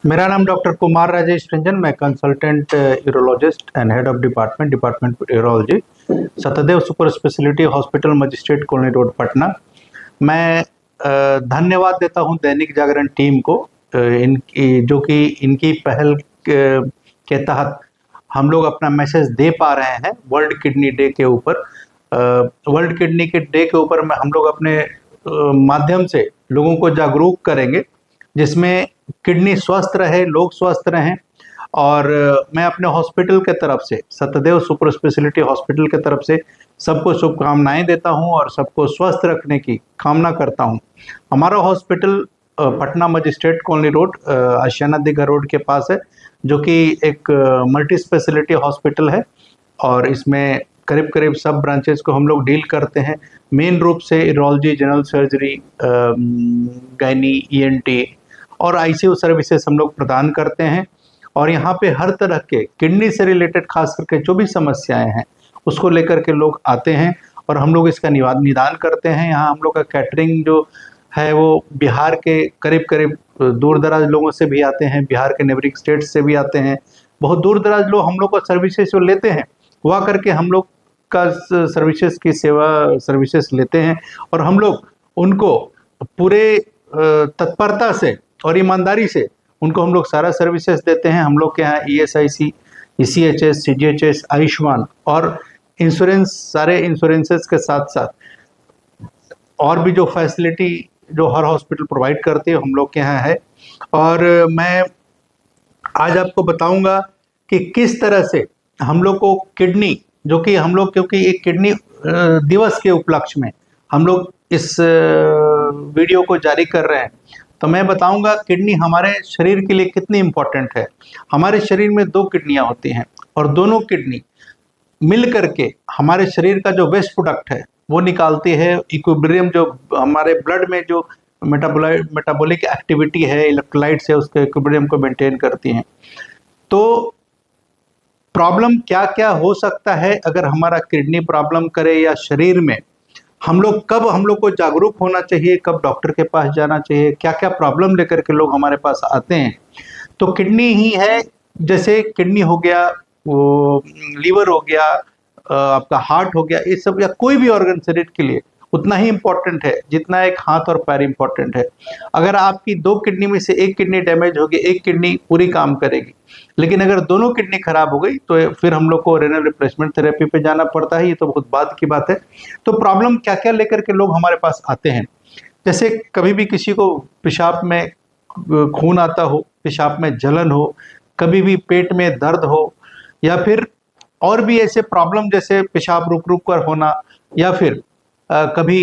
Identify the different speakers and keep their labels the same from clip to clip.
Speaker 1: मेरा नाम डॉक्टर कुमार राजेश रंजन। मैं consultant urologist and head of department urology, Satyadev super speciality hospital, magistrate colony road, Patna. मैं धन्यवाद देता हूं दैनिक जागरण टीम को, इनकी जो कि इनकी पहल के तहत हम लोग अपना मैसेज दे पा रहे हैं वर्ल्ड किडनी डे के ऊपर। वर्ल्ड किडनी के डे के ऊपर में हम लोग अपने माध्यम से लोगों को जागरूक करेंगे, जिसमें किडनी स्वस्थ रहे, लोग स्वस्थ रहें। और मैं अपने हॉस्पिटल के तरफ से, सत्यदेव सुपर स्पेशलिटी हॉस्पिटल के तरफ से सबको शुभकामनाएं देता हूं और सबको स्वस्थ रखने की कामना करता हूं। हमारा hospital Patna magistrate colony road, Ashiana Digha road के पास है, जो कि एक मल्टी स्पेशलिटी हॉस्पिटल है। और इसमें करीब करीब सब ब्रांचेस को हम लोग डील करते हैं। मेन रूप से urology, general surgery, gynae, ENT और आईसीयू सर्विसेज हम लोग प्रदान करते हैं। और यहाँ पे हर तरह के किडनी से रिलेटेड खास करके जो भी समस्याएं हैं उसको लेकर के लोग आते हैं और हम लोग इसका निदान करते हैं। यहाँ हम लोग का कैटरिंग जो है वो बिहार के करीब करीब दूर दराज लोगों से भी आते हैं, बिहार के नेबरिंग स्टेट से भी आते हैं। बहुत दूर दराज लोग हम लोग का सर्विसेज जो लेते हैं वह करके हम लोग का सर्विसेज की सर्विसेज लेते हैं और हम लोग उनको पूरे तत्परता से और ईमानदारी से उनको हम लोग सारा सर्विसेज देते हैं। हम लोग के यहाँ ईएसआईसी, ईसीएचएस, सीजीएचएस, आयुष्मान और इंश्योरेंस, सारे इंश्योरेंसेस के साथ साथ और भी जो फैसिलिटी जो हर हॉस्पिटल प्रोवाइड करते हैं हम लोग के यहाँ है। और मैं आज आपको बताऊंगा कि किस तरह से हम लोग को किडनी, जो कि हम लोग क्योंकि एक किडनी दिवस के उपलक्ष्य में हम लोग इस वीडियो को जारी कर रहे हैं, तो मैं बताऊंगा किडनी हमारे शरीर के लिए कितनी इम्पोर्टेंट है। हमारे शरीर में 2 किडनियां होती हैं और दोनों किडनी मिल करके हमारे शरीर का जो वेस्ट प्रोडक्ट है वो निकालती है। इक्विलिब्रियम जो हमारे ब्लड में जो मेटाबॉलिक एक्टिविटी है, इलेक्ट्रोलाइट्स है, उसके इक्विलिब्रियम को मेंटेन करती हैं। तो प्रॉब्लम क्या क्या हो सकता है अगर हमारा किडनी प्रॉब्लम करे या शरीर में, हम लोग कब हम लोग को जागरूक होना चाहिए, कब डॉक्टर के पास जाना चाहिए, क्या क्या प्रॉब्लम लेकर के लोग हमारे पास आते हैं। तो किडनी ही है, जैसे किडनी हो गया, वो लीवर हो गया, आपका हार्ट हो गया, ये सब या कोई भी ऑर्गन शरीर के लिए उतना ही इम्पोर्टेंट है जितना एक हाथ और पैर इम्पोर्टेंट है। अगर आपकी 2 किडनी में से एक किडनी डैमेज होगी, एक किडनी पूरी काम करेगी, लेकिन अगर दोनों किडनी खराब हो गई तो फिर हम लोग को रेनल रिप्लेसमेंट थेरेपी पे जाना पड़ता है। ये तो बहुत बाद की बात है। तो प्रॉब्लम क्या क्या लेकर के लोग हमारे पास आते हैं, जैसे कभी भी किसी को पेशाब में खून आता हो, पेशाब में जलन हो, कभी भी पेट में दर्द हो, या फिर और भी ऐसे प्रॉब्लम जैसे पेशाब रुक रुक कर होना, या फिर कभी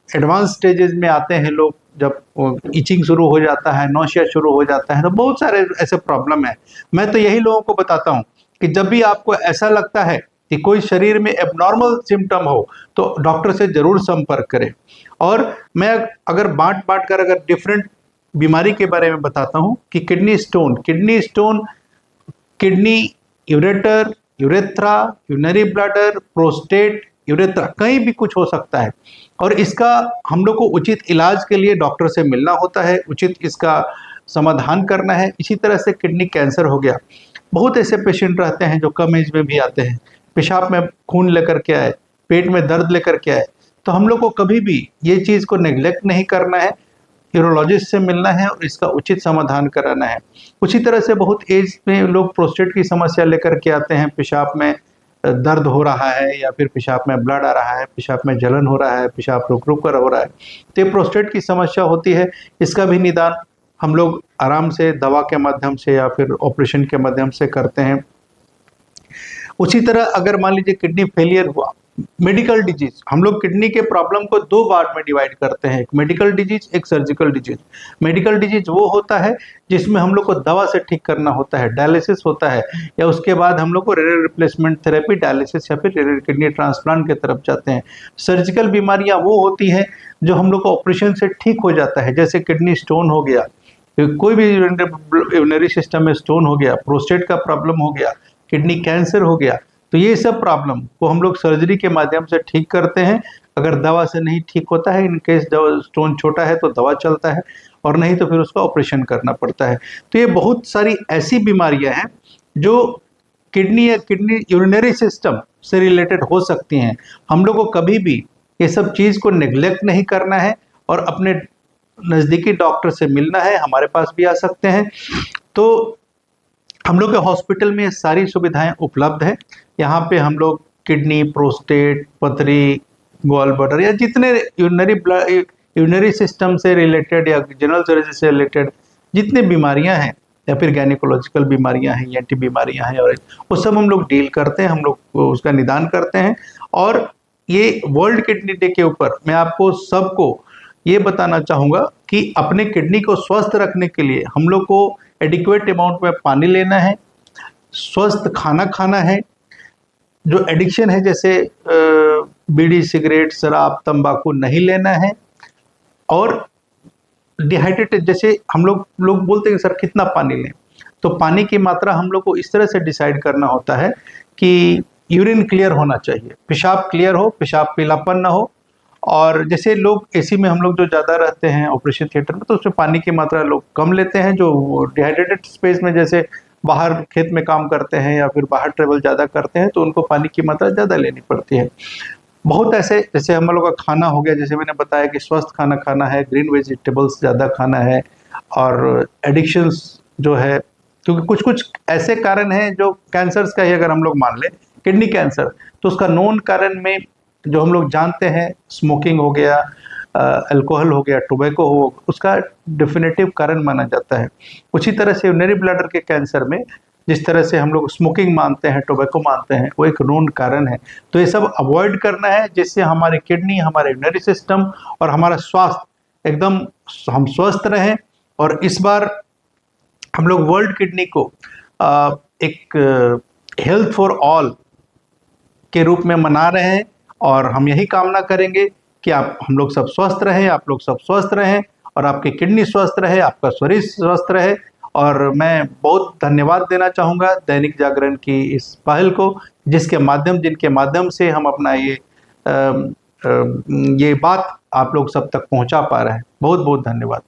Speaker 1: एडवांस स्टेजेस में आते हैं लोग जब इचिंग शुरू हो जाता है, नौशिया शुरू हो जाता है, तो बहुत सारे ऐसे प्रॉब्लम है। मैं तो यही लोगों को बताता हूँ कि जब भी आपको ऐसा लगता है कि कोई शरीर में एबनॉर्मल सिम्टम हो तो डॉक्टर से जरूर संपर्क करें। और मैं अगर बांट कर अगर डिफरेंट बीमारी के बारे में बताता हूँ कि kidney stone, kidney ureter, urethra, urinary bladder, prostate, urethra, कहीं भी कुछ हो सकता है। और इसका हम लोग को उचित इलाज के लिए डॉक्टर से मिलना होता है, उचित इसका समाधान करना है। इसी तरह से किडनी कैंसर हो गया, बहुत ऐसे पेशेंट रहते हैं जो कम एज में भी आते हैं, पेशाब में खून लेकर के आए, पेट में दर्द लेकर के आए। तो हम लोग को कभी भी ये चीज़ को नेग्लेक्ट नहीं करना है, यूरोलॉजिस्ट से मिलना है और इसका उचित समाधान कराना है। उसी तरह से बहुत एज में लोग प्रोस्टेट की समस्या लेकर के आते हैं, पेशाब में दर्द हो रहा है या फिर पेशाब में ब्लड आ रहा है, पेशाब में जलन हो रहा है, पेशाब रुक रुक कर हो रहा है, तो ये प्रोस्टेट की समस्या होती है। इसका भी निदान हम लोग आराम से दवा के माध्यम से या फिर ऑपरेशन के माध्यम से करते हैं। उसी तरह अगर मान लीजिए किडनी फेलियर हुआ, मेडिकल डिजीज, हम लोग किडनी के प्रॉब्लम को 2 पार्ट में डिवाइड करते हैं, एक मेडिकल डिजीज, एक सर्जिकल डिजीज। मेडिकल डिजीज वो होता है जिसमें हम लोग को दवा से ठीक करना होता है, डायलिसिस होता है, या उसके बाद हम लोग को रेनल रिप्लेसमेंट थेरेपी, डायलिसिस या फिर किडनी ट्रांसप्लांट की तरफ जाते हैं। सर्जिकल बीमारियां वो होती हैं जो हम लोग को ऑपरेशन से ठीक हो जाता है, जैसे किडनी स्टोन हो गया, कोई भी यूरिनरी सिस्टम में स्टोन हो गया, प्रोस्टेट का प्रॉब्लम हो गया, किडनी कैंसर हो गया। तो ये सब प्रॉब्लम को हम लोग सर्जरी के माध्यम से ठीक करते हैं, अगर दवा से नहीं ठीक होता है, इन केस स्टोन छोटा है तो दवा चलता है, और नहीं तो फिर उसका ऑपरेशन करना पड़ता है। तो ये बहुत सारी ऐसी बीमारियां हैं जो किडनी या किडनी यूरिनरी सिस्टम से रिलेटेड हो सकती हैं। हम लोग को कभी भी ये सब चीज़ को नेग्लेक्ट नहीं करना है और अपने नज़दीकी डॉक्टर से मिलना है, हमारे पास भी आ सकते हैं। तो हम लोग के हॉस्पिटल में ये सारी सुविधाएं उपलब्ध है। यहाँ पे हम लोग किडनी, प्रोस्टेट, पथरी, गॉल ब्लैडर या जितने यूरिनरी सिस्टम से रिलेटेड या जनरल सर्जरी से रिलेटेड जितने बीमारियां हैं या फिर गायनिकोलॉजिकल बीमारियां हैं, एंटी बीमारियां हैं, और वो सब हम लोग डील करते हैं, हम लोग उसका निदान करते हैं। और ये वर्ल्ड किडनी डे के ऊपर मैं आपको सबको ये बताना चाहूँगा कि अपने किडनी को स्वस्थ रखने के लिए हम लोग को एडिक्वेट अमाउंट में पानी लेना है, स्वस्थ खाना खाना है, जो एडिक्शन है जैसे बीड़ी, सिगरेट, शराब, तंबाकू नहीं लेना है, और डिहाइड्रेटेड जैसे हम लोग बोलते हैं सर कितना पानी लें, तो पानी की मात्रा हम लोग को इस तरह से डिसाइड करना होता है कि यूरिन क्लियर होना चाहिए, पेशाब क्लियर हो, पेशाब पीलापन ना हो। और जैसे लोग एसी में हम लोग जो ज़्यादा रहते हैं ऑपरेशन थिएटर में, तो उसमें पानी की मात्रा लोग कम लेते हैं। जो डिहाइड्रेटेड स्पेस में जैसे बाहर खेत में काम करते हैं या फिर बाहर ट्रेवल ज़्यादा करते हैं, तो उनको पानी की मात्रा ज़्यादा लेनी पड़ती है। बहुत ऐसे जैसे हम लोग का खाना हो गया, जैसे मैंने बताया कि स्वस्थ खाना खाना है, ग्रीन वेजिटेबल्स ज़्यादा खाना है, और एडिक्शंस जो है, क्योंकि कुछ कुछ ऐसे कारण हैं जो कैंसर्स का ही अगर हम लोग मान लें, किडनी कैंसर, तो उसका नोन कारण में जो हम लोग जानते हैं, स्मोकिंग हो गया, अल्कोहल हो गया, टोबैको हो, उसका डेफिनेटिव कारण माना जाता है। उसी तरह से यूरिनरी ब्लैडर के कैंसर में जिस तरह से हम लोग स्मोकिंग मानते हैं, टोबैको मानते हैं, वो एक नोन कारण है। तो ये सब अवॉइड करना है, जिससे हमारी किडनी, हमारे यूरिनरी सिस्टम और हमारा स्वास्थ्य एकदम हम स्वस्थ रहें। और इस बार हम लोग वर्ल्ड किडनी को एक हेल्थ फॉर ऑल के रूप में मना रहे हैं, और हम यही कामना करेंगे कि हम लोग सब स्वस्थ रहें, आप लोग सब स्वस्थ रहें, और आपकी किडनी स्वस्थ रहे, आपका शरीर स्वस्थ रहे। और मैं बहुत धन्यवाद देना चाहूँगा दैनिक जागरण की इस पहल को, जिनके माध्यम से हम अपना ये बात आप लोग सब तक पहुँचा पा रहे हैं। बहुत बहुत धन्यवाद।